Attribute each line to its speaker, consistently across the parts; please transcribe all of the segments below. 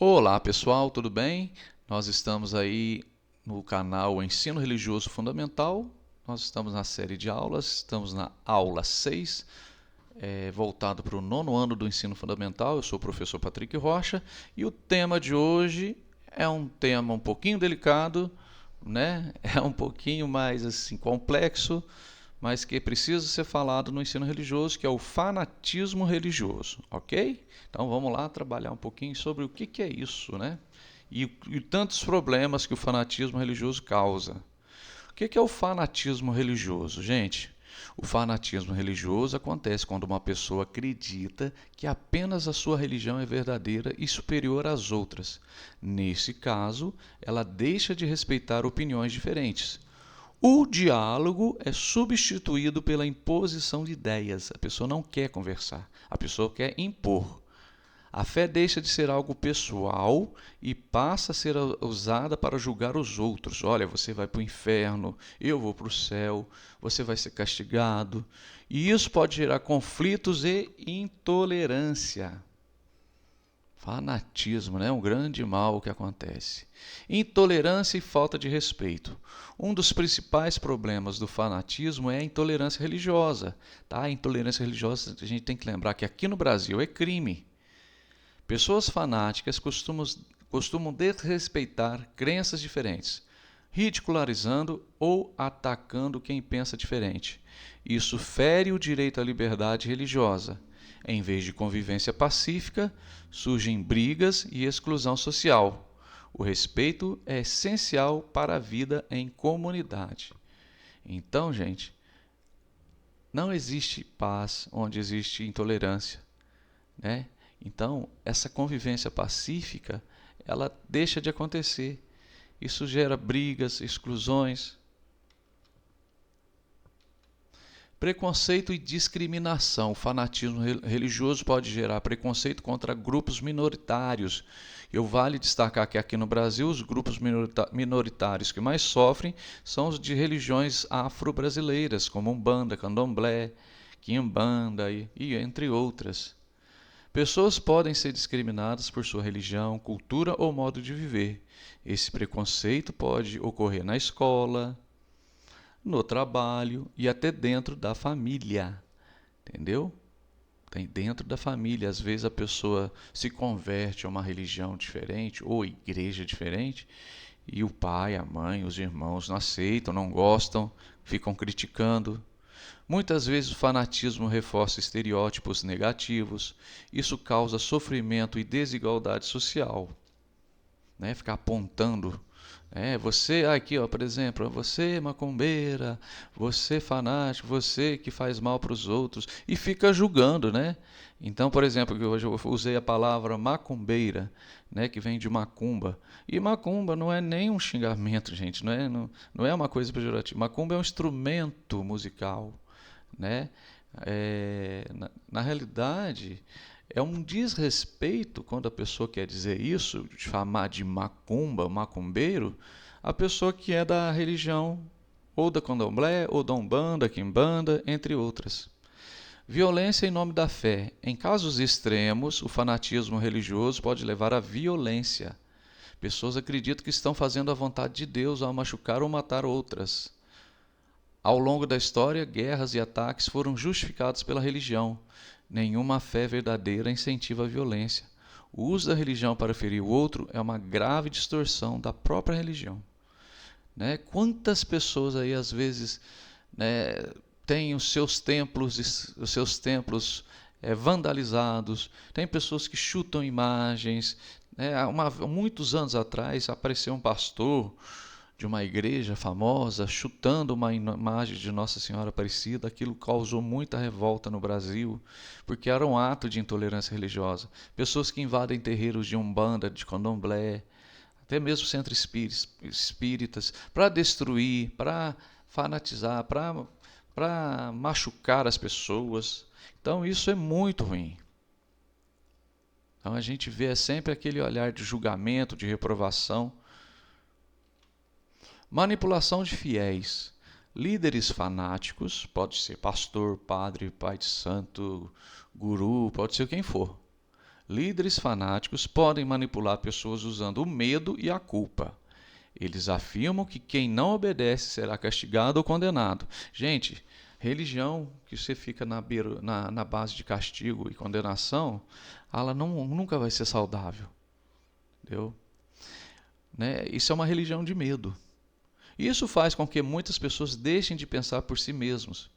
Speaker 1: Olá pessoal, tudo bem? Nós estamos aí no canal Ensino Religioso Fundamental. Nós estamos na série de aulas, estamos na aula 6, voltado para o nono ano do ensino fundamental. Eu sou o professor Patrick Rocha e o tema de hoje é um tema um pouquinho delicado, né? É um pouquinho mais assim complexo, mas que precisa ser falado no ensino religioso, que é o fanatismo religioso, ok? Então vamos lá trabalhar um pouquinho sobre o que é isso, né? E tantos problemas que o fanatismo religioso causa. O que é o fanatismo religioso, gente? O fanatismo religioso acontece quando uma pessoa acredita que apenas a sua religião é verdadeira e superior às outras. Nesse caso, ela deixa de respeitar opiniões diferentes. O diálogo é substituído pela imposição de ideias. A pessoa não quer conversar, a pessoa quer impor. A fé deixa de ser algo pessoal e passa a ser usada para julgar os outros. Olha, você vai para o inferno, eu vou para o céu, você vai ser castigado. E isso pode gerar conflitos e intolerância. Fanatismo, né? Um grande mal que acontece. Intolerância e falta de respeito. Um dos principais problemas do fanatismo é a intolerância religiosa. Tá? A intolerância religiosa, a gente tem que lembrar que aqui no Brasil é crime. Pessoas fanáticas costumam desrespeitar crenças diferentes, ridicularizando ou atacando quem pensa diferente. Isso fere o direito à liberdade religiosa. Em vez de convivência pacífica, surgem brigas e exclusão social. O respeito é essencial para a vida em comunidade. Então, gente, não existe paz onde existe intolerância, né? Então, essa convivência pacífica, ela deixa de acontecer. Isso gera brigas, exclusões, preconceito e discriminação. O fanatismo religioso pode gerar preconceito contra grupos minoritários. Vale destacar que aqui no Brasil os grupos minoritários que mais sofrem são os de religiões afro-brasileiras, como Umbanda, Candomblé, Quimbanda e entre outras. Pessoas podem ser discriminadas por sua religião, cultura ou modo de viver. Esse preconceito pode ocorrer na escola, no trabalho e até dentro da família. Entendeu? Tem dentro da família. Às vezes a pessoa se converte a uma religião diferente ou igreja diferente e o pai, a mãe, os irmãos não aceitam, não gostam, ficam criticando. Muitas vezes o fanatismo reforça estereótipos negativos. Isso causa sofrimento e desigualdade social, né? Ficar apontando, você aqui, ó, por exemplo, você macumbeira, você fanático, você que faz mal para os outros e fica julgando, né? Então, por exemplo, hoje eu usei a palavra macumbeira, né, que vem de macumba. E macumba não é nem um xingamento, gente, não é uma coisa pejorativa. Macumba é um instrumento musical, né? Na realidade, é um desrespeito quando a pessoa quer dizer isso, chamar de macumba, macumbeiro, a pessoa que é da religião ou da candomblé, ou da umbanda, quimbanda, entre outras. Violência em nome da fé. Em casos extremos, o fanatismo religioso pode levar à violência. Pessoas acreditam que estão fazendo a vontade de Deus ao machucar ou matar outras. Ao longo da história, guerras e ataques foram justificados pela religião. Nenhuma fé verdadeira incentiva a violência. O uso da religião para ferir o outro é uma grave distorção da própria religião. Né? Quantas pessoas aí às vezes, né, têm os seus templos vandalizados, tem pessoas que chutam imagens. Né? Há muitos anos atrás apareceu um pastor de uma igreja famosa chutando uma imagem de Nossa Senhora Aparecida. Aquilo causou muita revolta no Brasil, porque era um ato de intolerância religiosa. Pessoas que invadem terreiros de umbanda, de candomblé, até mesmo centros espíritas, para destruir, para fanatizar, para machucar as pessoas. Então isso é muito ruim. Então a gente vê sempre aquele olhar de julgamento, de reprovação. Manipulação de fiéis. Líderes fanáticos, pode ser pastor, padre, pai de santo, guru, pode ser quem for. Líderes fanáticos podem manipular pessoas usando o medo e a culpa. Eles afirmam que quem não obedece será castigado ou condenado. Gente, religião que você fica na base de castigo e condenação, ela nunca vai ser saudável. Entendeu? Né? Isso é uma religião de medo. Isso faz com que muitas pessoas deixem de pensar por si mesmos.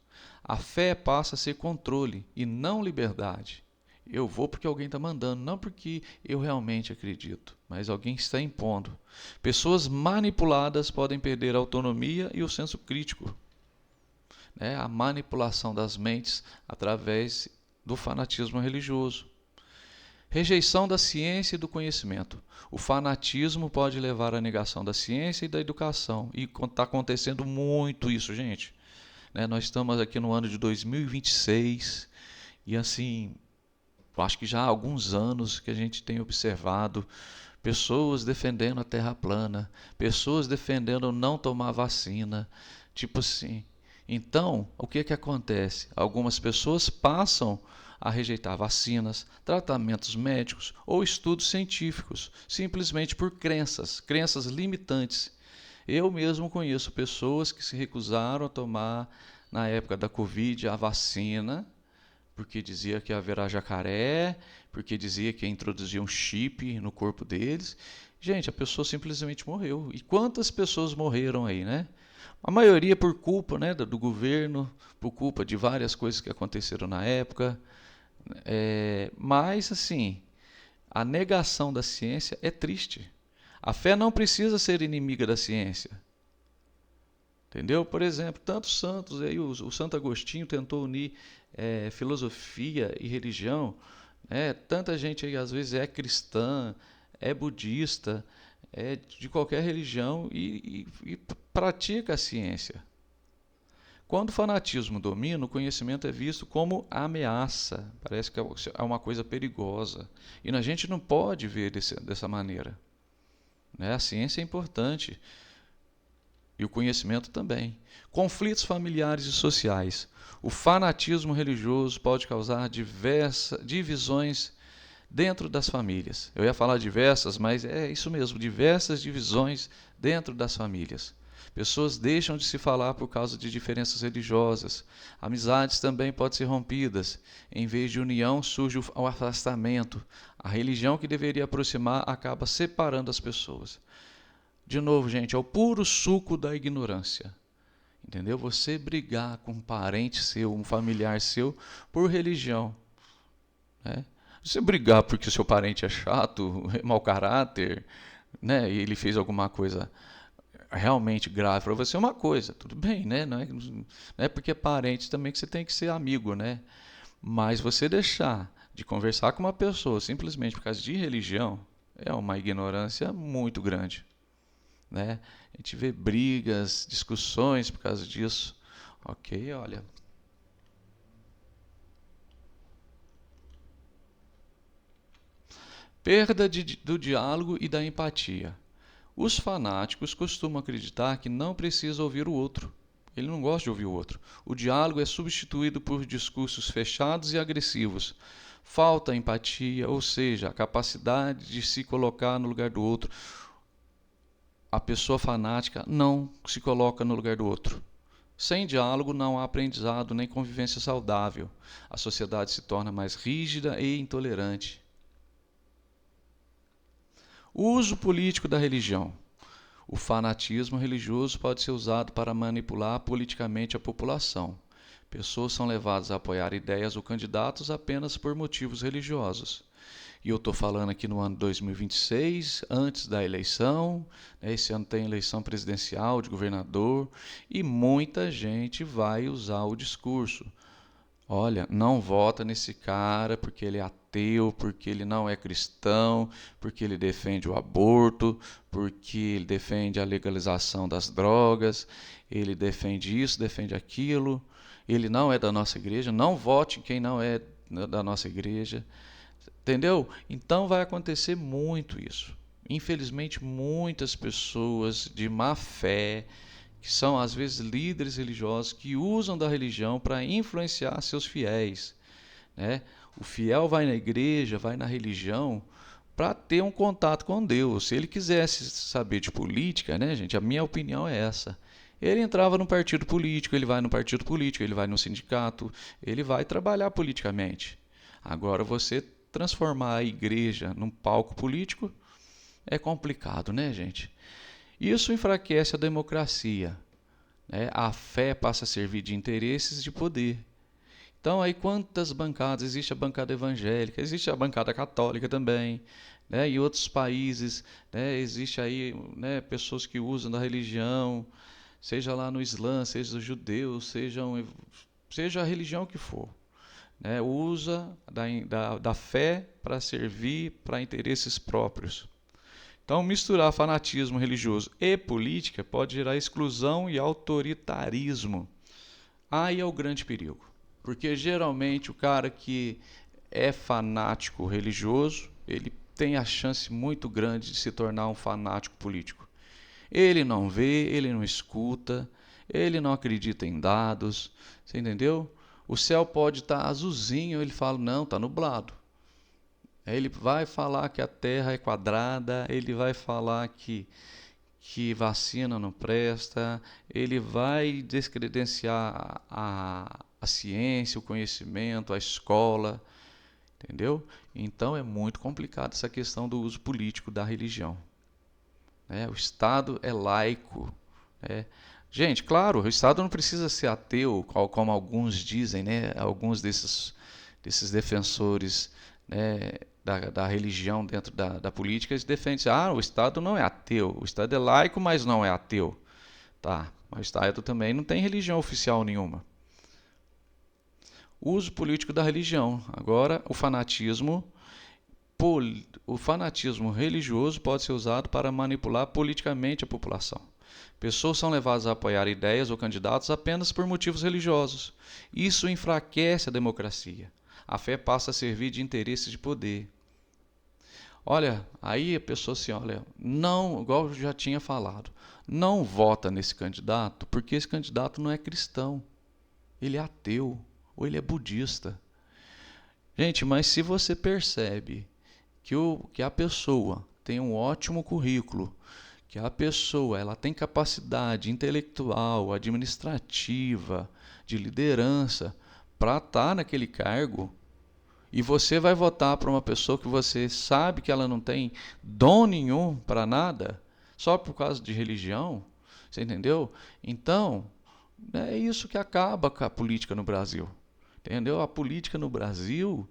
Speaker 1: A fé passa a ser controle e não liberdade. Eu vou porque alguém está mandando, não porque eu realmente acredito, mas alguém está impondo. Pessoas manipuladas podem perder a autonomia e o senso crítico. Né? A manipulação das mentes através do fanatismo religioso. Rejeição da ciência e do conhecimento. O fanatismo pode levar à negação da ciência e da educação. E está acontecendo muito isso, gente. Né? Nós estamos aqui no ano de 2026 e assim, acho que já há alguns anos que a gente tem observado pessoas defendendo a terra plana, pessoas defendendo não tomar vacina, tipo assim. Então, o que acontece? Algumas pessoas passam a rejeitar vacinas, tratamentos médicos ou estudos científicos, simplesmente por crenças limitantes. Eu mesmo conheço pessoas que se recusaram a tomar, na época da Covid, a vacina, porque dizia que ia haverá jacaré, porque dizia que ia introduzir um chip no corpo deles. Gente, a pessoa simplesmente morreu. E quantas pessoas morreram aí, né? A maioria por culpa, né, do governo, por culpa de várias coisas que aconteceram na época. Mas, assim, a negação da ciência é triste. A fé não precisa ser inimiga da ciência. Entendeu? Por exemplo, tantos santos, aí o Santo Agostinho tentou unir filosofia e religião. Tanta gente aí às vezes é cristã, é budista, é de qualquer religião e pratica a ciência. Quando o fanatismo domina, o conhecimento é visto como ameaça. Parece que é uma coisa perigosa. E a gente não pode ver dessa maneira. Né? A ciência é importante. E o conhecimento também. Conflitos familiares e sociais. O fanatismo religioso pode causar diversas divisões dentro das famílias. Eu ia falar diversas, mas é isso mesmo, diversas divisões dentro das famílias. Pessoas deixam de se falar por causa de diferenças religiosas. Amizades também podem ser rompidas. Em vez de união, surge o afastamento. A religião que deveria aproximar acaba separando as pessoas. De novo, gente, é o puro suco da ignorância. Entendeu? Você brigar com um parente seu, um familiar seu, por religião. Né? Você brigar porque o seu parente é chato, mau caráter, né? E ele fez alguma coisa realmente grave para você, é uma coisa, tudo bem, né? Não é porque é parente também que você tem que ser amigo, né? Mas você deixar de conversar com uma pessoa simplesmente por causa de religião é uma ignorância muito grande. Né? A gente vê brigas, discussões por causa disso. Ok, olha. Perda do diálogo e da empatia. Os fanáticos costumam acreditar que não precisa ouvir o outro. Ele não gosta de ouvir o outro. O diálogo é substituído por discursos fechados e agressivos. Falta empatia, ou seja, a capacidade de se colocar no lugar do outro. A pessoa fanática não se coloca no lugar do outro. Sem diálogo não há aprendizado nem convivência saudável. A sociedade se torna mais rígida e intolerante. O uso político da religião. O fanatismo religioso pode ser usado para manipular politicamente a população. Pessoas são levadas a apoiar ideias ou candidatos apenas por motivos religiosos. E eu estou falando aqui no ano 2026, antes da eleição. Esse ano tem eleição presidencial, de governador, e muita gente vai usar o discurso. Olha, não vota nesse cara porque ele é ateu, porque ele não é cristão, porque ele defende o aborto, porque ele defende a legalização das drogas, ele defende isso, defende aquilo, ele não é da nossa igreja, não vote em quem não é da nossa igreja. Entendeu? Então vai acontecer muito isso. Infelizmente, muitas pessoas de má fé, que são às vezes líderes religiosos, que usam da religião para influenciar seus fiéis. Né? O fiel vai na igreja, vai na religião, para ter um contato com Deus. Se ele quisesse saber de política, né, gente, a minha opinião é essa. Ele entrava no partido político, ele vai no partido político, ele vai no sindicato, ele vai trabalhar politicamente. Agora, você transformar a igreja num palco político é complicado, né, gente? Isso enfraquece a democracia, né? A fé passa a servir de interesses de poder. Então, aí quantas bancadas? Existe a bancada evangélica, existe a bancada católica também, né? Em outros países, né, existe aí, né, pessoas que usam da religião, seja lá no Islã, seja os judeus, seja a religião que for, né, usa da fé para servir para interesses próprios. Então, misturar fanatismo religioso e política pode gerar exclusão e autoritarismo. Aí é o grande perigo. Porque geralmente o cara que é fanático religioso, ele tem a chance muito grande de se tornar um fanático político. Ele não vê, ele não escuta, ele não acredita em dados, você entendeu? O céu pode estar azulzinho, ele fala, não, está nublado. Ele vai falar que a Terra é quadrada, ele vai falar que vacina não presta, ele vai descredenciar a ciência, o conhecimento, a escola, entendeu? Então é muito complicado essa questão do uso político da religião, né? O Estado é laico, né? Gente, claro, o Estado não precisa ser ateu, como alguns dizem, né? Alguns desses defensores, né, da religião dentro da política, eles defendem, o Estado não é ateu, o Estado é laico, mas não é ateu. Tá, mas o Estado também não tem religião oficial nenhuma. Uso político da religião. Agora, o fanatismo religioso pode ser usado para manipular politicamente a população. Pessoas são levadas a apoiar ideias ou candidatos apenas por motivos religiosos. Isso enfraquece a democracia. A fé passa a servir de interesse de poder. Olha, aí a pessoa assim, olha, não, igual eu já tinha falado, não vota nesse candidato porque esse candidato não é cristão. Ele é ateu ou ele é budista. Gente, mas se você percebe que a pessoa tem um ótimo currículo, que a pessoa ela tem capacidade intelectual, administrativa, de liderança para estar naquele cargo, e você vai votar para uma pessoa que você sabe que ela não tem dom nenhum para nada, só por causa de religião, você entendeu? Então, é isso que acaba com a política no Brasil. Entendeu? A política no Brasil,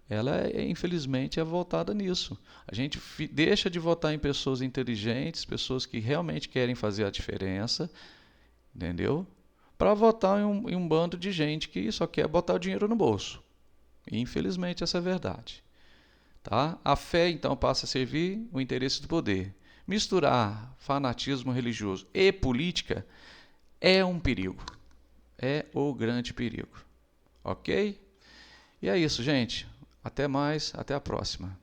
Speaker 1: ela infelizmente é voltada nisso. A gente deixa de votar em pessoas inteligentes, pessoas que realmente querem fazer a diferença, entendeu? Para votar em um bando de gente que só quer botar o dinheiro no bolso. Infelizmente essa é a verdade. Tá? A fé então passa a servir o interesse do poder. Misturar fanatismo religioso e política é um perigo. É o grande perigo. Ok? E é isso, gente. Até mais, até a próxima.